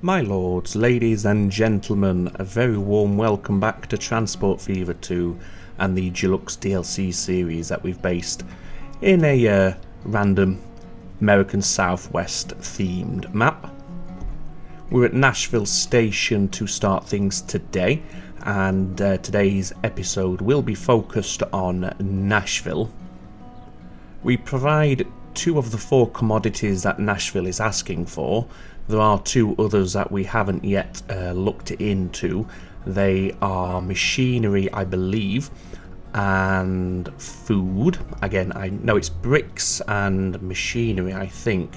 My lords, ladies and gentlemen, a very warm welcome back to Transport Fever 2 and the Deluxe DLC series that we've based in a random American Southwest themed map. We're at Nashville Station to start things today, and today's episode will be focused on Nashville. We provide 2 of the 4 commodities that Nashville is asking for. There are 2 others that we haven't yet looked into. They are machinery, I believe, and food. Again, I know it's bricks and machinery, I think.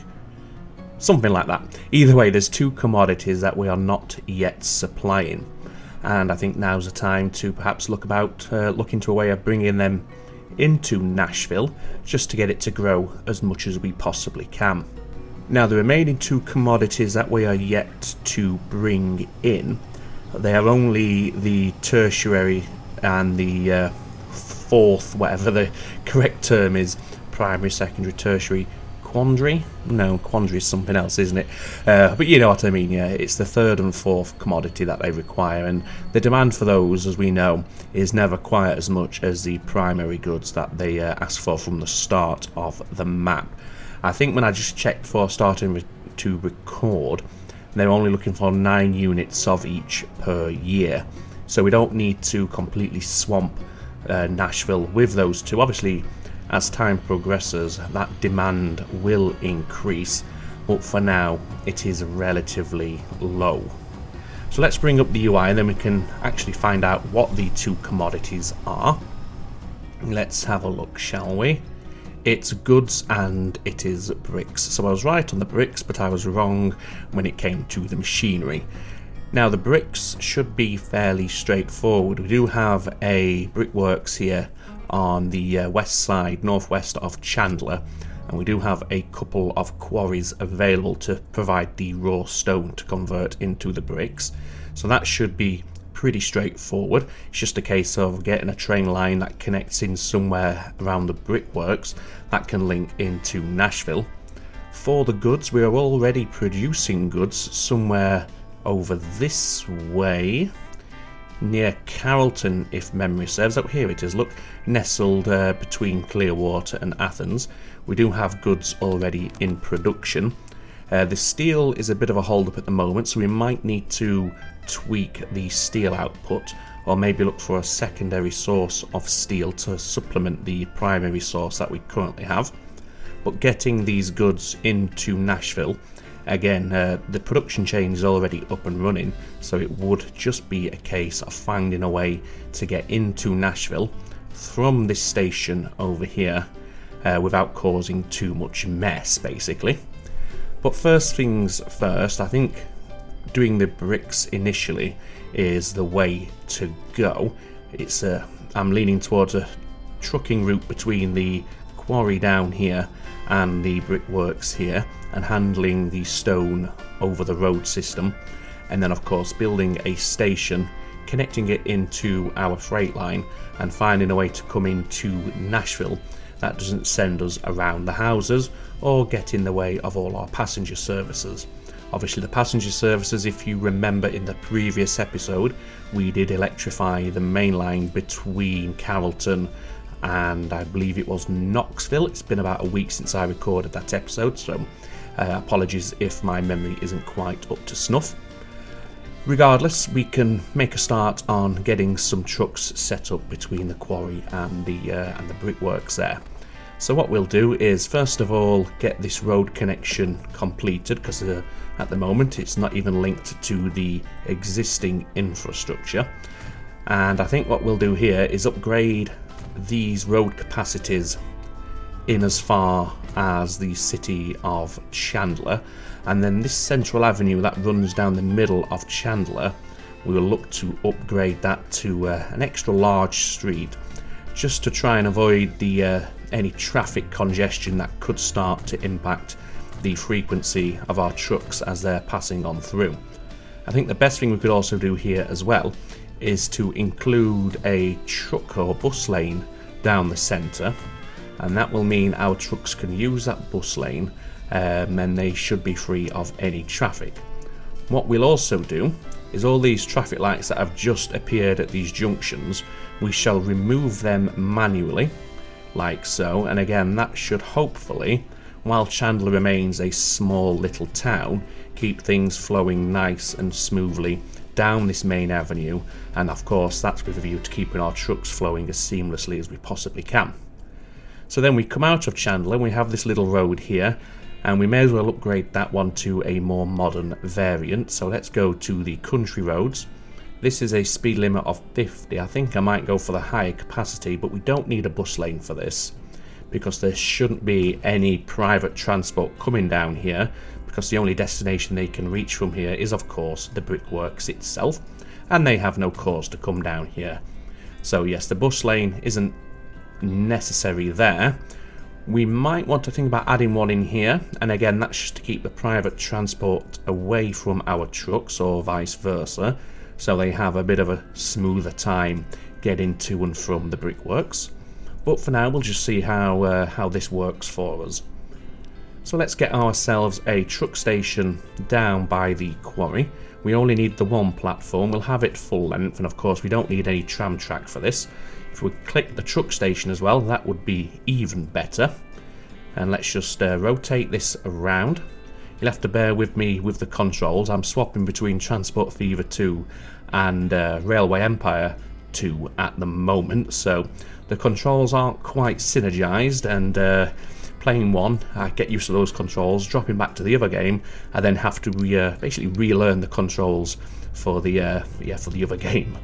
Something like that. Either way, there's 2 commodities that we are not yet supplying. And I think now's the time to perhaps look into a way of bringing them into Nashville, just to get it to grow as much as we possibly can. Now, the remaining 2 commodities that we are yet to bring in, they are only the tertiary and the 4th, whatever the correct term is, primary, secondary, tertiary, quandary? No, quandary is something else, isn't it? But you know what I mean, yeah, it's the 3rd and 4th commodity that they require, and the demand for those, as we know, is never quite as much as the primary goods that they ask for from the start of the map. I think when I just checked before starting to record, they're only looking for 9 units of each per year, so we don't need to completely swamp Nashville with those 2. Obviously, as time progresses, that demand will increase, but for now it is relatively low. So let's bring up the UI and then we can actually find out what the 2 commodities are. Let's have a look, shall we? It's goods and it is bricks. So I was right on the bricks, but I was wrong when it came to the machinery. Now, the bricks should be fairly straightforward. We do have a brickworks here on the west side, northwest of Chandler, and we do have a couple of quarries available to provide the raw stone to convert into the bricks. So that should be pretty straightforward. It's just a case of getting a train line that connects in somewhere around the brickworks that can link into Nashville. For the goods, we are already producing goods somewhere over this way, near Carrollton, if memory serves. Oh, here it is, look, nestled between Clearwater and Athens. We do have goods already in production. The steel is a bit of a hold-up at the moment, so we might need to tweak the steel output, or maybe look for a secondary source of steel to supplement the primary source that we currently have. But getting these goods into Nashville, again, the production chain is already up and running, so it would just be a case of finding a way to get into Nashville from this station over here without causing too much mess, basically. But first things first, I think doing the bricks initially is the way to go. I'm leaning towards a trucking route between the quarry down here and the brickworks here, and handling the stone over the road system, and then of course building a station, connecting it into our freight line, and finding a way to come into Nashville that doesn't send us around the houses or get in the way of all our passenger services. Obviously, the passenger services, if you remember in the previous episode, we did electrify the main line between Carrollton and I believe it was Knoxville. It's been about a week since I recorded that episode, so apologies if my memory isn't quite up to snuff. Regardless, we can make a start on getting some trucks set up between the quarry and the brickworks there. So what we'll do is, first of all, get this road connection completed, because at the moment it's not even linked to the existing infrastructure. And I think what we'll do here is upgrade these road capacities in as far as the city of Chandler, and then this central avenue that runs down the middle of Chandler, we will look to upgrade that to an extra large street, just to try and avoid any traffic congestion that could start to impact the frequency of our trucks as they're passing on through. I think the best thing we could also do here as well is to include a truck or bus lane down the centre, and that will mean our trucks can use that bus lane and they should be free of any traffic. What we'll also do is all these traffic lights that have just appeared at these junctions, we shall remove them manually, like so, and again that should hopefully, while Chandler remains a small little town, keep things flowing nice and smoothly down this main avenue, and of course that's with a view to keeping our trucks flowing as seamlessly as we possibly can. So then we come out of Chandler and we have this little road here, and we may as well upgrade that one to a more modern variant. So let's go to the country roads. This is a speed limit of 50. I think I might go for the higher capacity, but we don't need a bus lane for this because there shouldn't be any private transport coming down here, because the only destination they can reach from here is of course the brickworks itself, and they have no cause to come down here. So yes, the bus lane isn't necessary there. We might want to think about adding one in here, and again that's just to keep the private transport away from our trucks or vice versa, so they have a bit of a smoother time getting to and from the brickworks. But for now we'll just see how this works for us. So let's get ourselves a truck station down by the quarry. We only need the one platform, we'll have it full length, and of course we don't need any tram track for this. If we click the truck station as well, that would be even better. And let's just rotate this around. You'll have to bear with me with the controls. I'm swapping between Transport Fever 2 and Railway Empire 2 at the moment, so the controls aren't quite synergized, and playing one, I get used to those controls, dropping back to the other game, I then have to basically relearn the controls for the other game.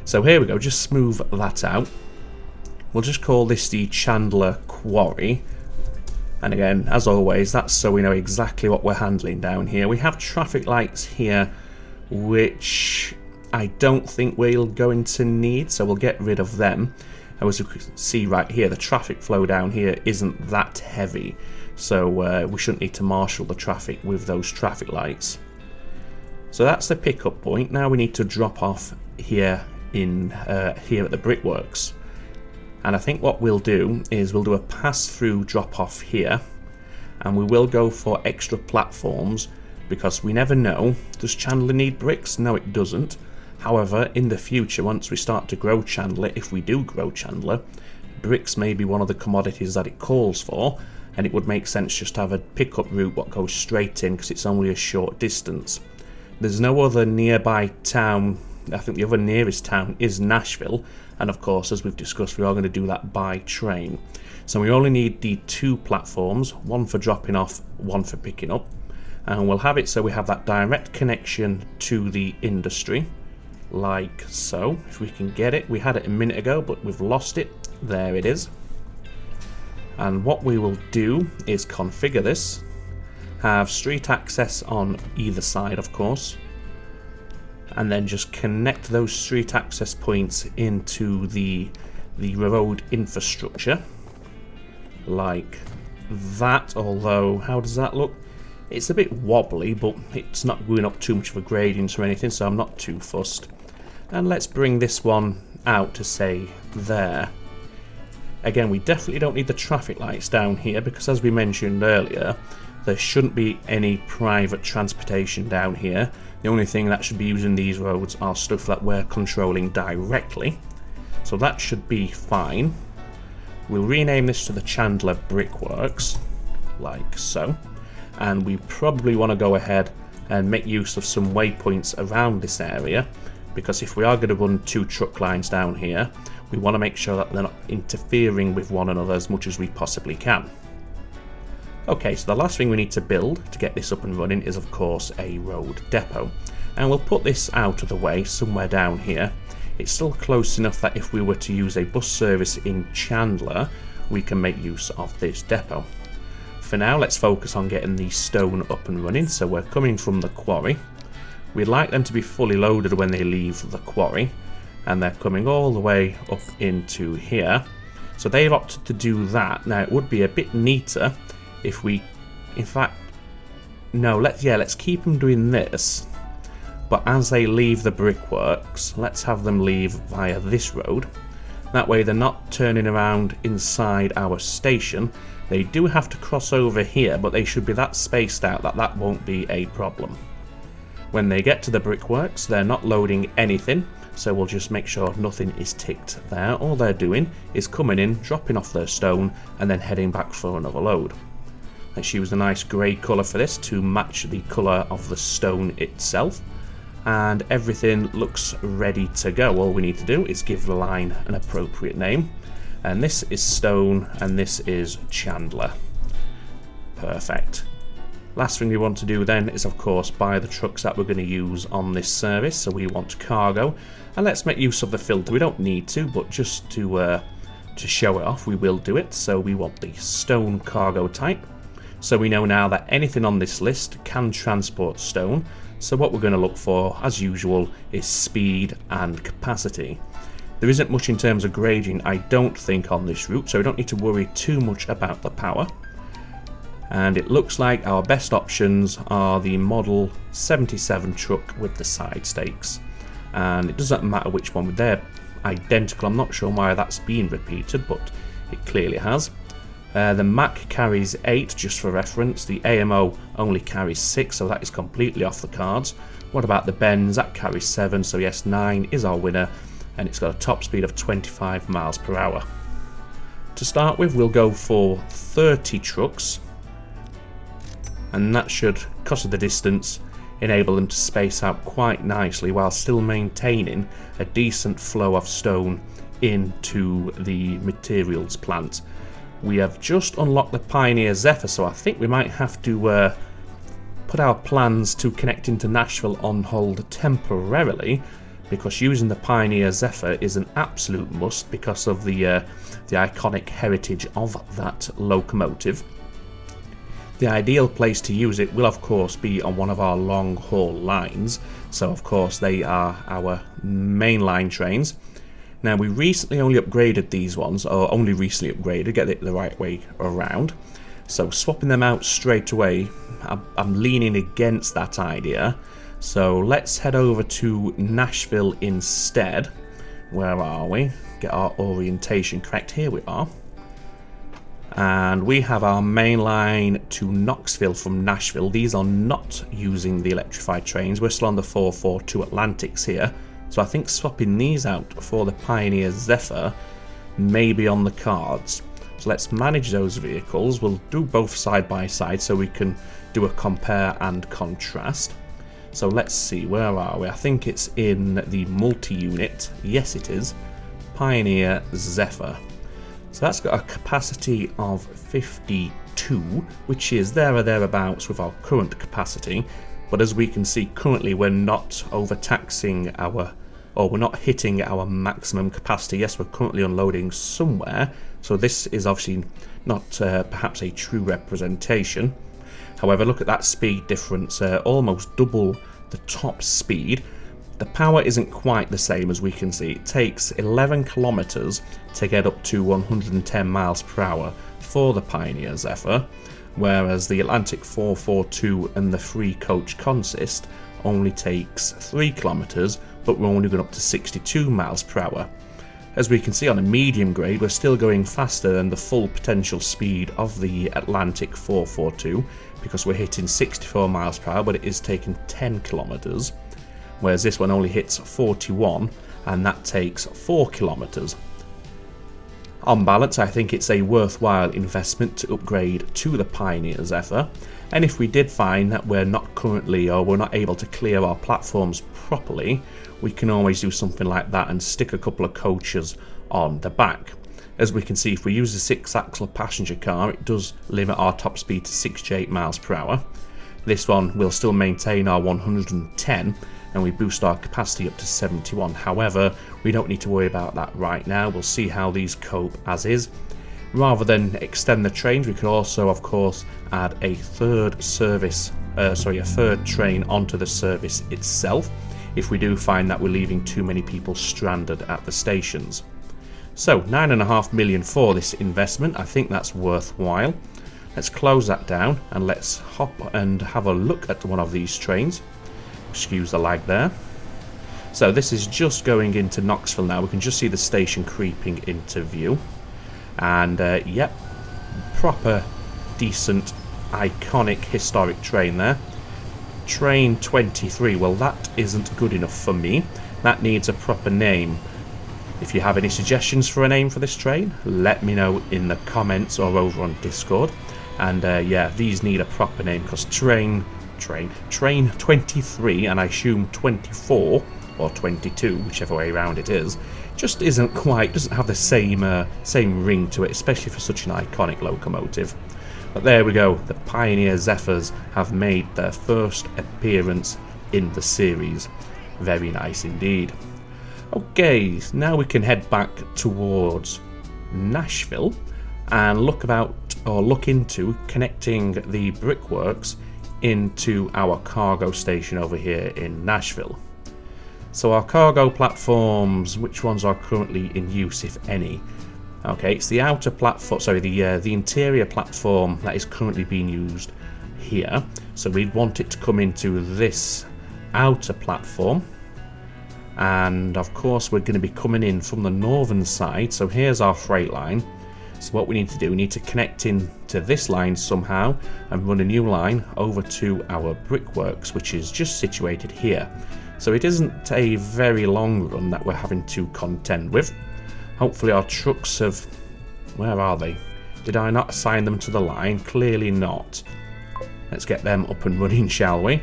So here we go, just smooth that out. We'll just call this the Chandler Quarry. And again, as always, that's so we know exactly what we're handling down here. We have traffic lights here, which I don't think we're going to need, so we'll get rid of them. And as you can see right here, the traffic flow down here isn't that heavy, so we shouldn't need to marshal the traffic with those traffic lights. So that's the pickup point. Now we need to drop off here here at the brickworks. And I think what we'll do is we'll do a pass-through drop-off here, and we will go for extra platforms because we never know. Does Chandler need bricks? No, it doesn't. However, in the future, once we start to grow Chandler, if we do grow Chandler, bricks may be one of the commodities that it calls for, and it would make sense just to have a pickup route what goes straight in because it's only a short distance. There's no other nearby town. I think the other nearest town is Nashville, and of course, as we've discussed, we are going to do that by train. So we only need the two platforms, one for dropping off, one for picking up, and we'll have it so we have that direct connection to the industry, like so. If we can get it, we had it a minute ago, but we've lost it. There it is. And what we will do is configure this, have street access on either side, of course, and then just connect those street access points into the road infrastructure like that. Although, how does that look? It's a bit wobbly, but it's not going up too much of a gradient or anything, so I'm not too fussed. And let's bring this one out to say there. Again, we definitely don't need the traffic lights down here because, as we mentioned earlier, there shouldn't be any private transportation down here. The only thing that should be using these roads are stuff that we're controlling directly. So that should be fine. We'll rename this to the Chandler Brickworks, like so. And we probably want to go ahead and make use of some waypoints around this area, because if we are going to run two truck lines down here, we want to make sure that they're not interfering with one another as much as we possibly can. Okay, so the last thing we need to build to get this up and running is of course a road depot, and we'll put this out of the way somewhere down here. It's still close enough that if we were to use a bus service in Chandler, we can make use of this depot. For now, let's focus on getting the stone up and running. So we're coming from the quarry. We'd like them to be fully loaded when they leave the quarry, and they're coming all the way up into here. So they've opted to do that. Now it would be a bit neater if we, in fact, no, let's keep them doing this, but as they leave the brickworks, let's have them leave via this road. That way they're not turning around inside our station. They do have to cross over here, but they should be that spaced out that that won't be a problem. When they get to the brickworks, they're not loading anything, so we'll just make sure nothing is ticked there. All they're doing is coming in, dropping off their stone, and then heading back for another load. Let's use a nice grey colour for this to match the colour of the stone itself. And everything looks ready to go. All we need to do is give the line an appropriate name. And this is Stone, and this is Chandler. Perfect. Last thing we want to do then is, of course, buy the trucks that we're going to use on this service. So we want cargo, and let's make use of the filter. We don't need to, but just to show it off, we will do it. So we want the stone cargo type. So we know now that anything on this list can transport stone. So what we're going to look for, as usual, is speed and capacity. There isn't much in terms of grading, I don't think, on this route, so we don't need to worry too much about the power. And it looks like our best options are the Model 77 truck with the side stakes. And it doesn't matter which one, they're identical. I'm not sure why that's been repeated, but it clearly has. The Mac carries 8, just for reference. The AMO only carries 6, so that is completely off the cards. What about the Benz? That carries 7, so yes, 9 is our winner, and it's got a top speed of 25 miles per hour. To start with, we'll go for 30 trucks, and that should, because of the distance, enable them to space out quite nicely while still maintaining a decent flow of stone into the materials plant. We have just unlocked the Pioneer Zephyr, so I think we might have to put our plans to connect into Nashville on hold temporarily, because using the Pioneer Zephyr is an absolute must because of the iconic heritage of that locomotive. The ideal place to use it will of course be on one of our long haul lines, so of course they are our mainline trains. Now, we recently only upgraded these ones, or only recently upgraded, get it the right way around. So swapping them out straight away, I'm leaning against that idea. So let's head over to Nashville instead. Where are we? Get our orientation correct. Here we are. And we have our main line to Knoxville from Nashville. These are not using the electrified trains. We're still on the 442 Atlantics here. So I think swapping these out for the Pioneer Zephyr may be on the cards. So let's manage those vehicles. We'll do both side by side so we can do a compare and contrast. So let's see, where are we? I think it's in the multi-unit. Yes, it is. Pioneer Zephyr. So that's got a capacity of 52, which is there or thereabouts with our current capacity. But as we can see, currently we're not overtaxing we're not hitting our maximum capacity. Yes, we're currently unloading somewhere, so this is obviously not perhaps a true representation. However, look at that speed difference, almost double the top speed. The power isn't quite the same, as we can see. It takes 11 kilometers to get up to 110 miles per hour for the Pioneer Zephyr, whereas the Atlantic 442 and the free coach consist only takes 3 kilometers, but we're only going up to 62 miles per hour. As we can see on a medium grade, we're still going faster than the full potential speed of the Atlantic 442, because we're hitting 64 miles per hour, but it is taking 10 kilometers, whereas this one only hits 41, and that takes 4 kilometers. On balance, I think it's a worthwhile investment to upgrade to the Pioneer Zephyr, and if we did find that we're not currently, or we're not able to clear our platforms properly, we can always do something like that and stick a couple of coaches on the back. As we can see, if we use a 6-axle passenger car, it does limit our top speed to 68 miles per hour. This one will still maintain our 110, and we boost our capacity up to 71. However, we don't need to worry about that right now. We'll see how these cope as is. Rather than extend the trains, we could also, of course, add a third train onto the service itself, if we do find that we're leaving too many people stranded at the stations. So, 9.5 million for this investment. I think that's worthwhile. Let's close that down and let's hop and have a look at one of these trains. Excuse the lag there. So this is just going into Knoxville now. We can just see the station creeping into view. And yep, proper, decent, iconic, historic train there. Train 23, well that isn't good enough for me. That needs a proper name. If you have any suggestions for a name for this train, let me know in the comments or over on Discord. And yeah, these need a proper name, because Train 23, and I assume 24 or 22, whichever way around it is, just doesn't have the same ring to it, especially for such an iconic locomotive. But there we go, the Pioneer Zephyrs have made their first appearance in the series. Very nice indeed. Okay, now we can head back towards Nashville and look into connecting the brickworks into our cargo station over here in Nashville. So our cargo platforms, which ones are currently in use, if any? Okay, it's the outer platform, sorry, the interior platform that is currently being used here. So we'd want it to come into this outer platform. And of course we're going to be coming in from the northern side. So here's our freight line. So what we need to do, we need to connect in to this line somehow and run a new line over to our brickworks, which is just situated here. So it isn't a very long run that we're having to contend with. Hopefully our trucks have... Where are they? Did I not assign them to the line? Clearly not. Let's get them up and running, shall we?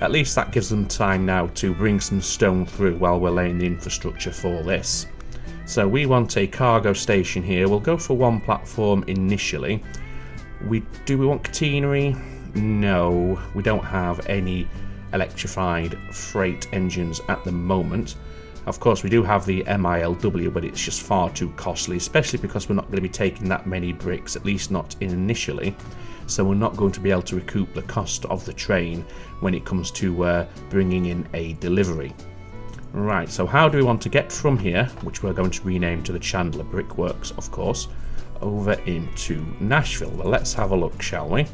At least that gives them time now to bring some stone through while we're laying the infrastructure for this. So we want a cargo station here. We'll go for one platform initially. Do we want catenary? No, we don't have any electrified freight engines at the moment. Of course, we do have the MILW, but it's just far too costly, especially because we're not going to be taking that many bricks, at least not initially. So we're not going to be able to recoup the cost of the train when it comes to bringing in a delivery. Right, so how do we want to get from here, which we're going to rename to the Chandler Brickworks, of course, over into Nashville? Well, let's have a look, shall we?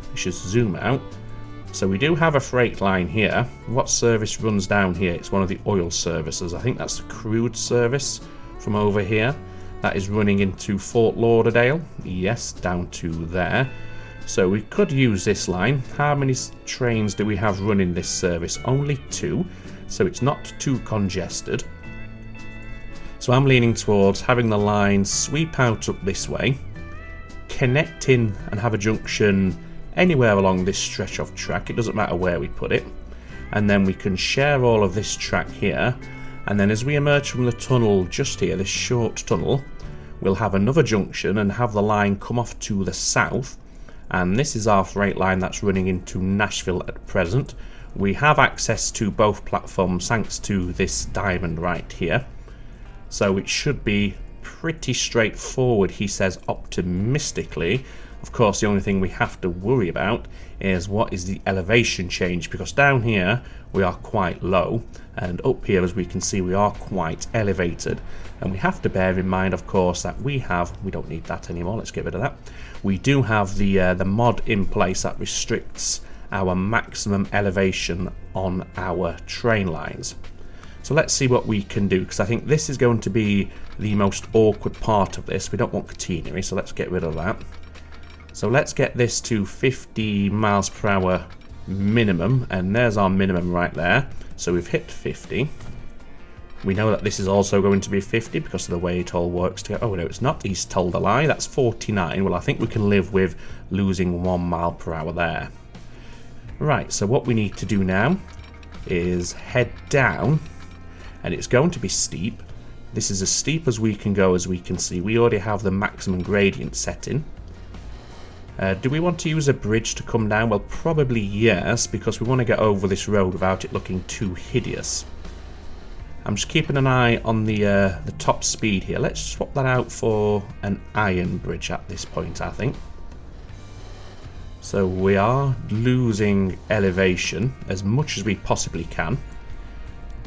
Let's just zoom out. So we do have a freight line here. What service runs down here? It's one of the oil services. I think that's the crude service from over here. That is running into Fort Lauderdale. Yes, down to there. So we could use this line. How many trains do we have running this service? Only 2. So it's not too congested. So I'm leaning towards having the line sweep out up this way, connect in and have a junction anywhere along this stretch of track. It doesn't matter where we put it. And then we can share all of this track here. And then as we emerge from the tunnel just here, this short tunnel, we'll have another junction and have the line come off to the south. And this is our freight line that's running into Nashville at present. We have access to both platforms thanks to this diamond right here. So it should be pretty straightforward, he says optimistically. Of course, the only thing we have to worry about is what is the elevation change, because down here we are quite low, and up here, as we can see, we are quite elevated. And we have to bear in mind, of course, that we don't need that anymore, let's get rid of that. We do have the mod in place that restricts our maximum elevation on our train lines. So let's see what we can do, because I think this is going to be the most awkward part of this. We don't want catenary, so let's get rid of that. So let's get this to 50 miles per hour minimum, and there's our minimum right there. So we've hit 50. We know that this is also going to be 50 because of the way it all works together. Oh no, it's not. He's told a lie. That's 49. Well, I think we can live with losing 1 mile per hour there. Right, so what we need to do now is head down, and it's going to be steep. This is as steep as we can go, as we can see. We already have the maximum gradient set in. Do we want to use a bridge to come down? Well, probably yes, because we want to get over this road without it looking too hideous. I'm just keeping an eye on the top speed here. Let's swap that out for an iron bridge at this point, I think. So we are losing elevation as much as we possibly can.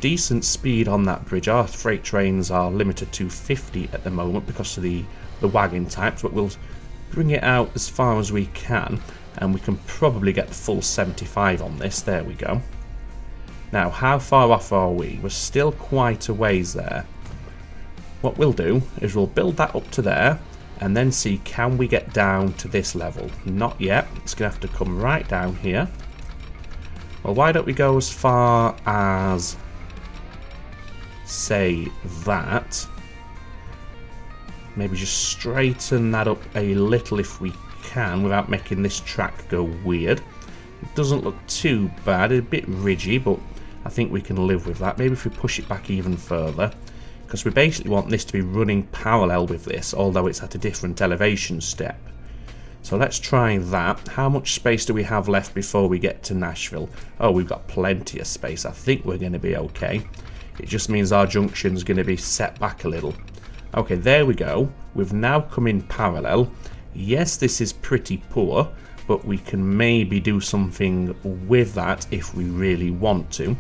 Decent speed on that bridge. Our freight trains are limited to 50 at the moment because of the wagon types, but we'll bring it out as far as we can, and we can probably get the full 75 on this. There we go. Now, how far off are we? We're still quite a ways there. What we'll do is we'll build that up to there and then see, can we get down to this level? Not yet. It's going to have to come right down here. Well, why don't we go as far as, say, that. Maybe just straighten that up a little if we can without making this track go weird. It doesn't look too bad, it's a bit ridgy, but I think we can live with that. Maybe if we push it back even further, because we basically want this to be running parallel with this, although it's at a different elevation step. So let's try that. How much space do we have left before we get to Nashville? Oh, we've got plenty of space. I think we're going to be okay. It just means our junction's going to be set back a little. Okay, there we go. We've now come in parallel. Yes, this is pretty poor, but we can maybe do something with that if we really want to.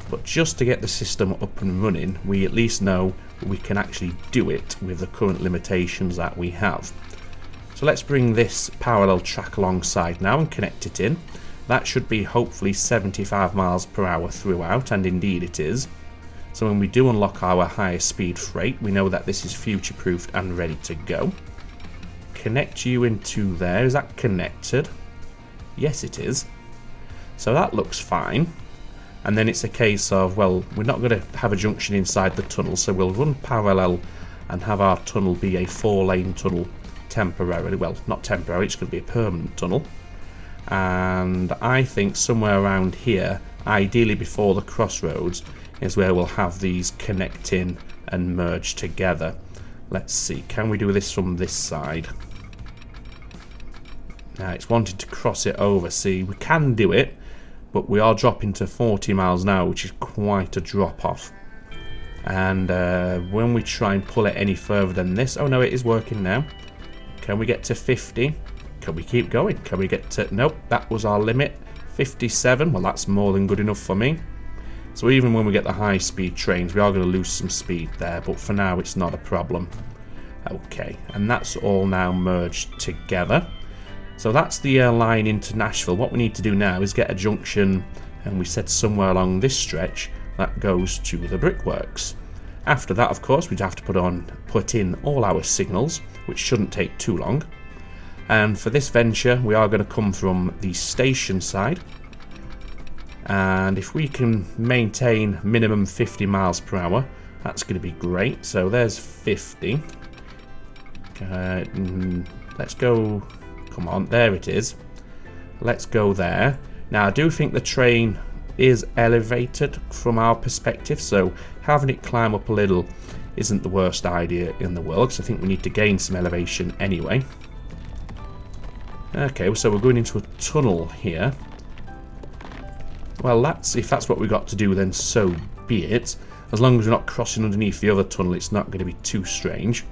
But just to get the system up and running, we at least know we can actually do it with the current limitations that we have. So let's bring this parallel track alongside now and connect it in. That should be hopefully 75 miles per hour throughout, and indeed it is. So when we do unlock our higher speed freight, we know that this is future-proofed and ready to go. Connect you into there. Is that connected? Yes, it is. So that looks fine. And then it's a case of, well, we're not going to have a junction inside the tunnel, so we'll run parallel and have our tunnel be a 4-lane tunnel temporarily. Well, not temporary, it's going to be a permanent tunnel. And I think somewhere around here, ideally before the crossroads, is where we'll have these connect in and merge together. Let's see, can we do this from this side? Now it's wanting to cross it over. See, we can do it, but we are dropping to 40 miles an hour, which is quite a drop off. And when we try and pull it any further than this, oh no, it is working now. Can we get to 50? Can we keep going? Can we get to, nope, that was our limit. 57, well that's more than good enough for me. So even when we get the high speed trains, we are going to lose some speed there, but for now it's not a problem. Okay, and that's all now merged together. So that's the line into Nashville. What we need to do now is get a junction, and we said somewhere along this stretch, that goes to the brickworks. After that, of course, we'd have to put in all our signals, which shouldn't take too long. And for this venture, we are going to come from the station side. And if we can maintain minimum 50 miles per hour, that's going to be great. So there's 50. Let's go. Come on, there it is. Let's go there. Now, I do think the train is elevated from our perspective, so having it climb up a little isn't the worst idea in the world, because I think we need to gain some elevation anyway. Okay, so we're going into a tunnel here. Well, if that's what we got to do, then so be it. As long as we're not crossing underneath the other tunnel, it's not going to be too strange.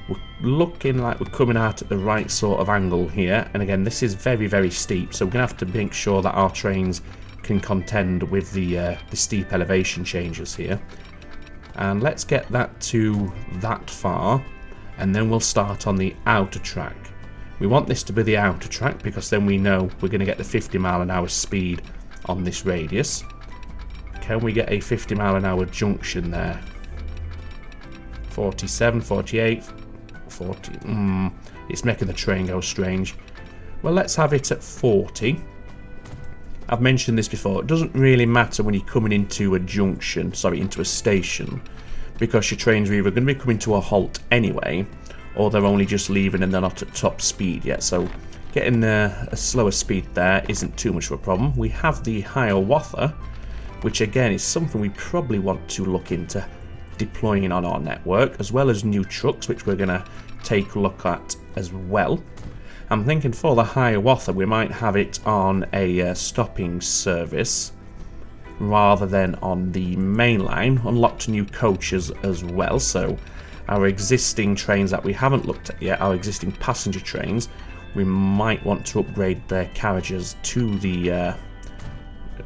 We're looking like we're coming out at the right sort of angle here. And again, this is very, very steep, so we're going to have to make sure that our trains can contend with the steep elevation changes here. And let's get that to that far, and then we'll start on the outer track. We want this to be the outer track, because then we know we're going to get the 50 mile an hour speed on this radius. Can we get a 50 mile an hour junction there? 47, 48, 40. It's making the train go strange. Well, let's have it at 40. I've mentioned this before. It doesn't really matter when you're coming into a junction, into a station, because your trains are either going to be coming to a halt anyway, or they're only just leaving and they're not at top speed yet. So getting a slower speed there isn't too much of a problem. We have the Hiawatha, which again is something we probably want to look into deploying on our network, as well as new trucks, which we're going to take a look at as well. I'm thinking for the Hiawatha we might have it on a stopping service rather than on the main line. Unlocked new coaches as well, so our existing trains that we haven't looked at yet, our existing passenger trains, we might want to upgrade their carriages to the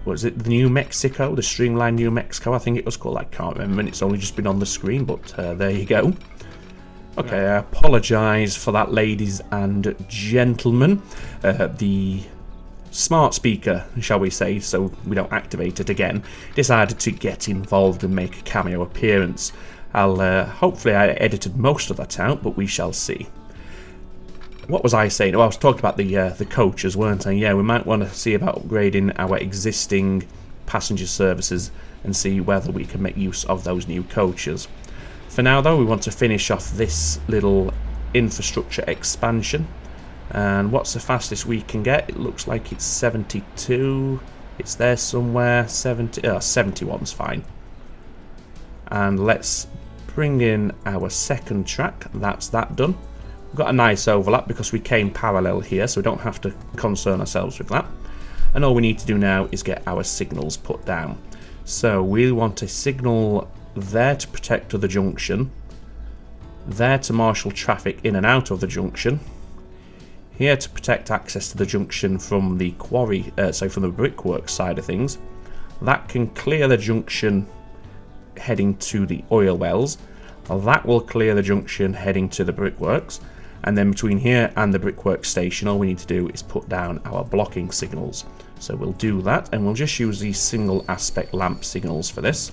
was it the New Mexico, the Streamline New Mexico, I think it was called. I can't remember, and it's only just been on the screen, but there you go. Okay, I apologise for that, ladies and gentlemen. The smart speaker, shall we say, so we don't activate it again, decided to get involved and make a cameo appearance. Hopefully I edited most of that out, but we shall see. what was I saying? Well, I was talking about the coaches, weren't I? Yeah, we might want to see about upgrading our existing passenger services and see whether we can make use of those new coaches. For now, though, we want to finish off this little infrastructure expansion. And what's the fastest we can get? It looks like it's 72. It's there somewhere. 71's fine. And let's bring in our second track. That's that done. We've got a nice overlap because we came parallel here, so we don't have to concern ourselves with that. And all we need to do now is get our signals put down. So we want a signal there to protect the junction, there to marshal traffic in and out of the junction, here to protect access to the junction from the quarry, from the brickwork side of things. That can clear the junction heading to the oil wells. That will clear the junction heading to the brickworks. And then between here and the brickwork station, all we need to do is put down our blocking signals. So we'll do that, and we'll just use these single aspect lamp signals for this.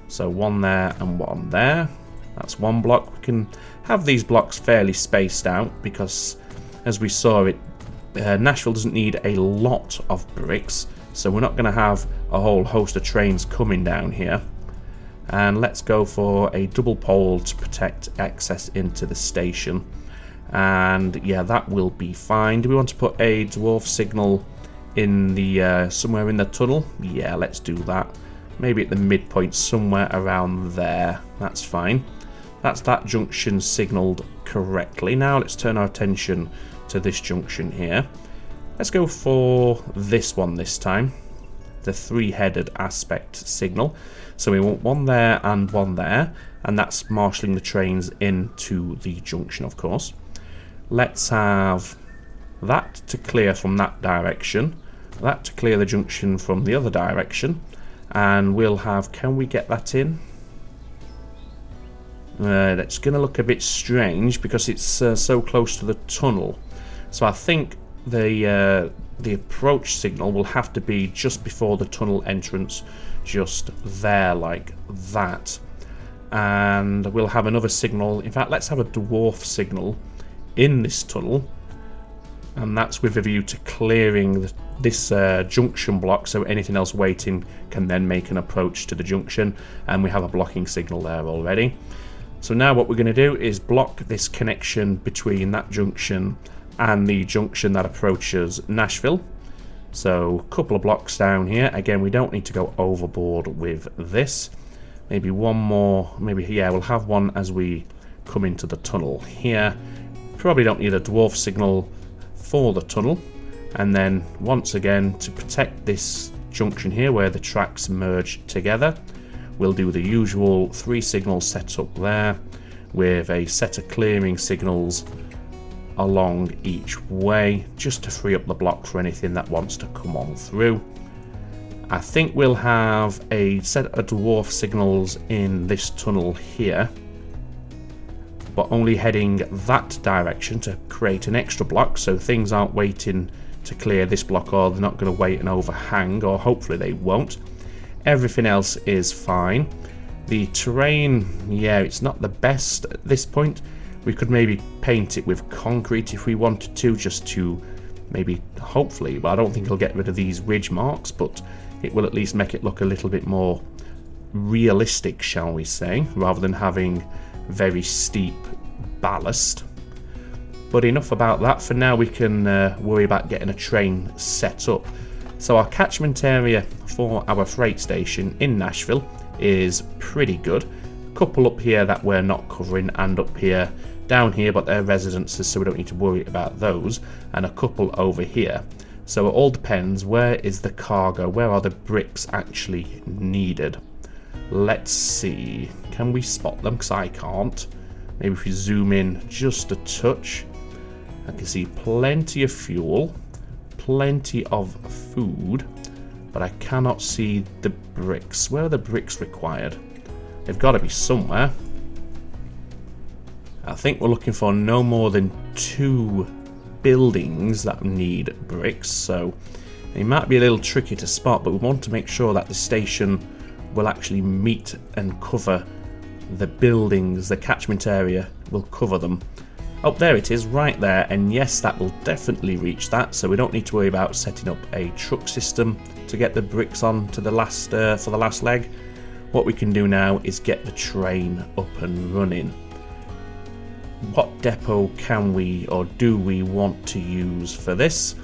So one there and one there. That's one block. We can have these blocks fairly spaced out because, as we saw, Nashville doesn't need a lot of bricks, so we're not going to have a whole host of trains coming down here. And let's go for a double pole to protect access into the station. And yeah, that will be fine. Do we want to put a dwarf signal in the somewhere in the tunnel? Yeah, let's do that. Maybe at the midpoint, somewhere around there. That's fine. That's that junction signaled correctly. Now let's turn our attention to this junction here. Let's go for this one this time. The three-headed aspect signal. So we want one there, and that's marshalling the trains into the junction, of course. Let's have that to clear from that direction, that to clear the junction from the other direction, and we'll have, can we get that in? That's going to look a bit strange because it's so close to the tunnel. So I think the approach signal will have to be just before the tunnel entrance, just there like that. And we'll have another signal. In fact, let's have a dwarf signal in this tunnel, and that's with a view to clearing this junction block, so anything else waiting can then make an approach to the junction, and we have a blocking signal there already. So now what we're going to do is block this connection between that junction and the junction that approaches Nashville. So a couple of blocks down here. Again, we don't need to go overboard with this. Maybe one more, yeah, we'll have one as we come into the tunnel here. Probably don't need a dwarf signal for the tunnel. And then once again, to protect this junction here where the tracks merge together, we'll do the usual 3 signal setup there with a set of clearing signals along each way, just to free up the block for anything that wants to come on through. I think we'll have a set of dwarf signals in this tunnel here, but only heading that direction to create an extra block, so things aren't waiting to clear this block, or they're not going to wait and overhang, or hopefully they won't. Everything else is fine. The terrain, yeah, it's not the best at this point. We could maybe paint it with concrete if we wanted to, just to maybe, hopefully, well, I don't think it'll get rid of these ridge marks, but it will at least make it look a little bit more realistic, shall we say, rather than having very steep ballast. But enough about that. For now, we can worry about getting a train set up. So our catchment area for our freight station in Nashville is pretty good. A couple up here that we're not covering, and up here, down here, but they're residences, so we don't need to worry about those, and a couple over here. So it all depends, where is the cargo, where are the bricks actually needed? Let's see, can we spot them? Because I can't. Maybe if we zoom in just a touch, I can see plenty of fuel, plenty of food, but I cannot see the bricks. Where are the bricks required? They've got to be somewhere. I think we're looking for no more than 2 buildings that need bricks, so they might be a little tricky to spot, but we want to make sure that the station will actually meet and cover the buildings. The catchment area will cover them. Oh, there it is, right there, and yes, that will definitely reach that, so we don't need to worry about setting up a truck system to get the bricks on to the last for the last leg. What we can do now is get the train up and running. What depot can we or do we want to use for this?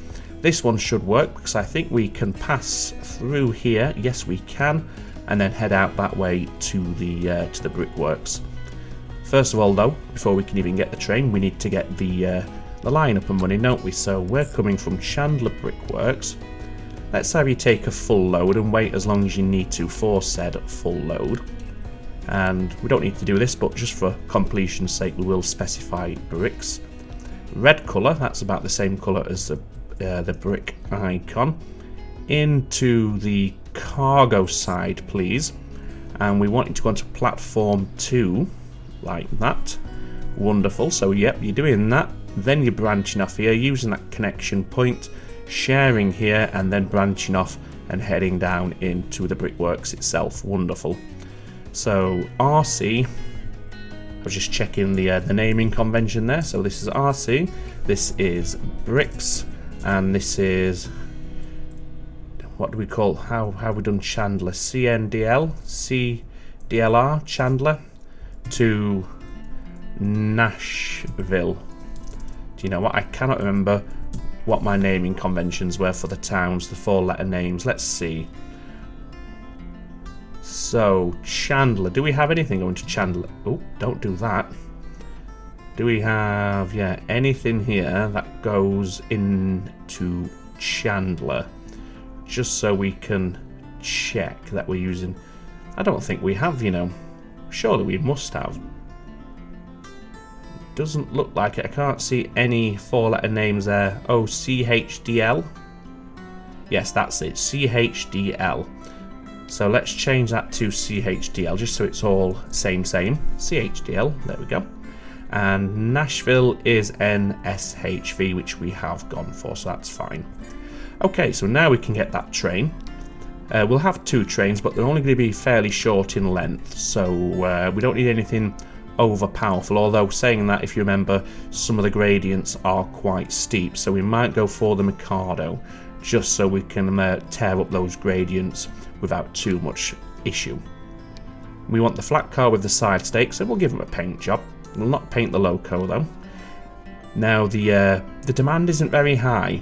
This one should work because I think we can pass through here. Yes, we can, and then head out that way to the brickworks. First of all, though, before we can even get the train, we need to get the line up and running, don't we? So we're coming from Chandler Brickworks. Let's have you take a full load and wait as long as you need to for said full load. And we don't need to do this, but just for completion's sake, we will specify bricks. Red colour, that's about the same colour as the brick icon. Into the cargo side, please. And we want you to go onto platform 2. Like that. Wonderful. So yep, you're doing that, then you're branching off here using that connection point, sharing here, and then branching off and heading down into the brickworks itself. Wonderful. So RC, I was just checking the naming convention there. So this is RC, this is bricks, and this is, what do we call, how have we done Chandler? CNDL, CDLR, Chandler to Nashville. Do you know what? I cannot remember what my naming conventions were for the towns, the 4-letter names. Let's see. So, Chandler. Do we have anything going to Chandler? Oh, don't do that. Do we have, yeah, anything here that goes into Chandler? Just so we can check that we're using. I don't think we have, you know. Surely we must have. Doesn't look like it. I can't see any 4-letter names there. Oh, CHDL. Yes, that's it. CHDL. So let's change that to CHDL just so it's all same. CHDL. There we go. And Nashville is NSHV, which we have gone for, so that's fine. Okay, so now we can get that train. We'll have 2 trains, but they're only going to be fairly short in length, so we don't need anything over powerful. Although saying that, if you remember, some of the gradients are quite steep, so we might go for the Mikado, just so we can tear up those gradients without too much issue. We want the flat car with the side stakes, so we'll give them a paint job. We'll not paint the loco though. Now the demand isn't very high,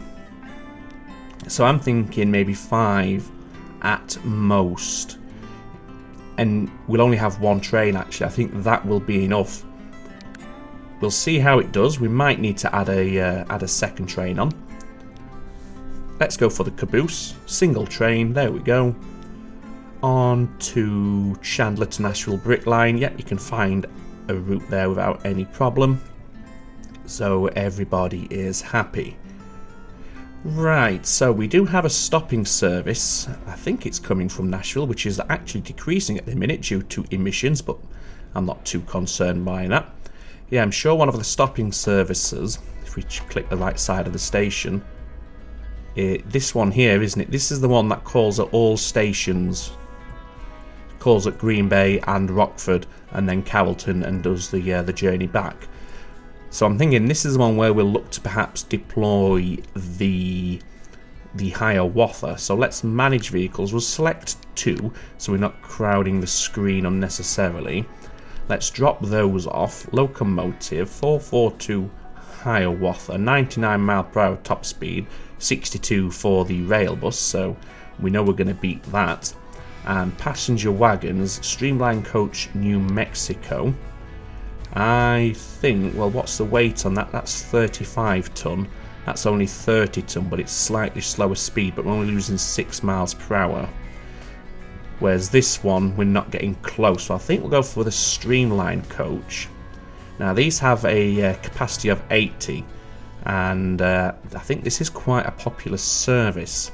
so I'm thinking maybe 5 at most, and we'll only have 1 train. Actually, I think that will be enough. We'll see how it does. We might need to add a second train on. Let's go for the caboose, single train. There we go. On to Chandler to Nashville Brick Line. Yep, you can find a route there without any problem, so everybody is happy. Right, so we do have a stopping service. I think it's coming from Nashville, which is actually decreasing at the minute due to emissions, but I'm not too concerned by that. Yeah, I'm sure one of the stopping services, if we click the right side of the station, this one here, isn't it? This is the one that calls at all stations. Calls at Green Bay and Rockford, and then Carrollton, and does the journey back. So I'm thinking this is the one where we'll look to perhaps deploy the Hiawatha. So let's manage vehicles. We'll select 2, so we're not crowding the screen unnecessarily. Let's drop those off. Locomotive 442 Hiawatha, 99 mph top speed, 62 for the rail bus, so we know we're going to beat that. And passenger wagons, Streamline Coach New Mexico. I think, well, what's the weight on that? That's 35 ton. That's only 30 ton, but it's slightly slower speed, but we're only losing 6 miles per hour. Whereas this one, we're not getting close. So I think we'll go for the Streamline Coach. Now, these have a capacity of 80, and I think this is quite a popular service.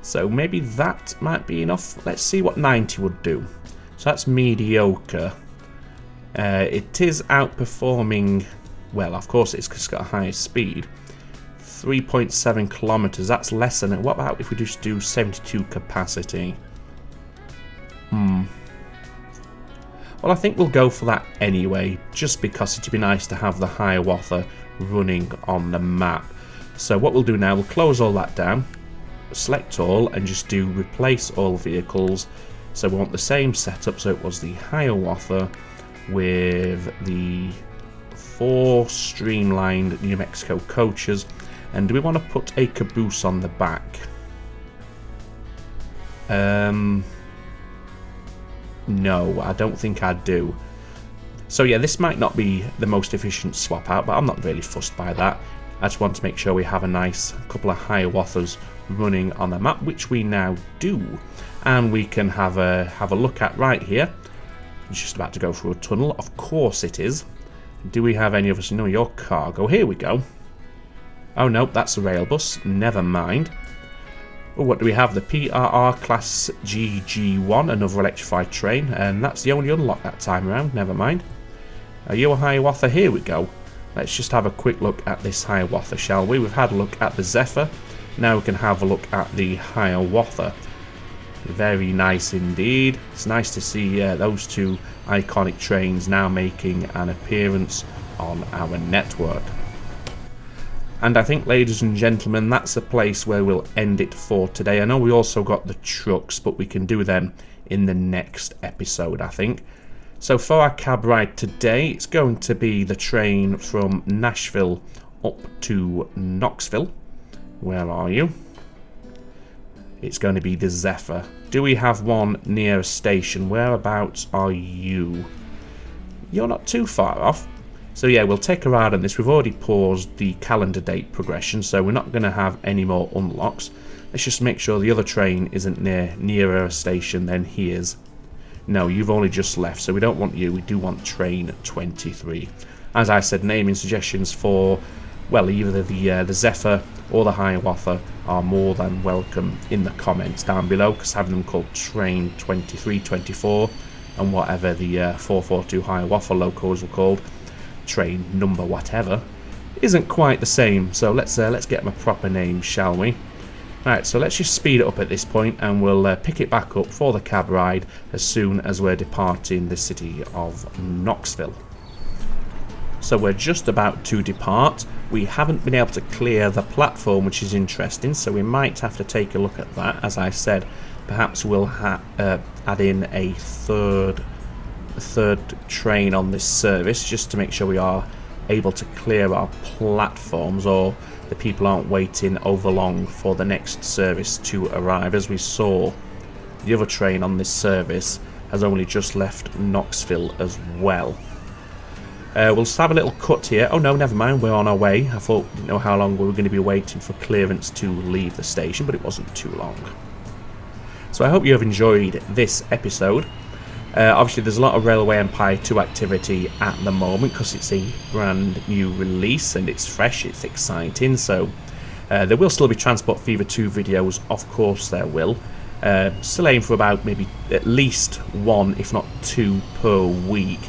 So maybe that might be enough. Let's see what 90 would do. So that's mediocre. It is outperforming, well, of course it's got a higher speed. 3.7 kilometers, that's less than it. What about if we just do 72 capacity? Well, I think we'll go for that anyway, just because it'd be nice to have the Hiawatha running on the map. So what we'll do now, we'll close all that down, select all, and just do replace all vehicles. So we want the same setup, so it was the Hiawatha with the 4 streamlined New Mexico coaches. And do we want to put a caboose on the back? No, I don't think I do. So yeah, this might not be the most efficient swap out, but I'm not really fussed by that. I just want to make sure we have a nice couple of Hiawathas running on the map, which we now do. And we can have a look at right here. It's just about to go through a tunnel. Of course it is. Do we have any of us? No, your cargo. Here we go. Oh no, that's a rail bus. Never mind. Oh, what do we have? The PRR Class GG1, another electrified train, and that's the only unlock that time around. Never mind. Are you a Hiawatha? Here we go. Let's just have a quick look at this Hiawatha, shall we? We've had a look at the Zephyr. Now we can have a look at the Hiawatha. Very nice indeed. It's nice to see those 2 iconic trains now making an appearance on our network. And I think, ladies and gentlemen, that's the place where we'll end it for today. I know we also got the trucks, but we can do them in the next episode, I think. So for our cab ride today, it's going to be the train from Nashville up to Knoxville. Where are you? It's going to be the Zephyr. Do we have one near a station? Whereabouts are you? You're not too far off. So yeah, we'll take a ride on this. We've already paused the calendar date progression, so we're not going to have any more unlocks. Let's just make sure the other train isn't nearer a station than he is. No, you've only just left, so we don't want you. We do want train 23. As I said, naming suggestions for, well, either the Zephyr or the Hiawatha are more than welcome in the comments down below, because having them called train 23, 24, and whatever the 442 Hiawatha locos were called, train number whatever, isn't quite the same. So let's get them a proper name, shall we? Right, so let's just speed it up at this point, and we'll pick it back up for the cab ride as soon as we're departing the city of Knoxville. So we're just about to depart. We haven't been able to clear the platform, which is interesting, so we might have to take a look at that. As I said, perhaps we'll add in a third train on this service, just to make sure we are able to clear our platforms, or the people aren't waiting over long for the next service to arrive. As we saw, the other train on this service has only just left Knoxville as well. We'll just have a little cut here. Oh no, never mind, we're on our way. I didn't know how long we were going to be waiting for clearance to leave the station, but it wasn't too long. So I hope you have enjoyed this episode. Obviously there's a lot of Railway Empire 2 activity at the moment, because it's a brand new release and it's fresh, it's exciting. So there will still be Transport Fever 2 videos, of course there will. Still aim for about maybe at least 1 if not 2 per week.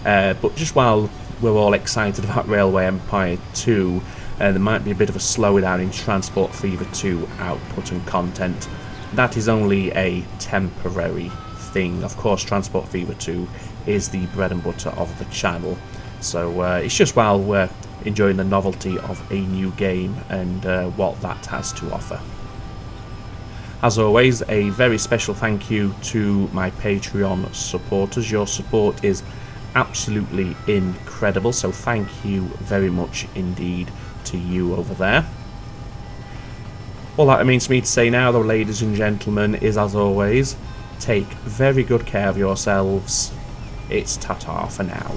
But just while we're all excited about Railway Empire 2, there might be a bit of a slowdown in Transport Fever 2 output and content. That is only a temporary thing. Of course, Transport Fever 2 is the bread and butter of the channel. So it's just while we're enjoying the novelty of a new game and what that has to offer. As always, a very special thank you to my Patreon supporters. Your support is absolutely incredible, so thank you very much indeed to you over there. All that remains for me to say now, though, ladies and gentlemen, is, as always, take very good care of yourselves. It's ta-ta for now.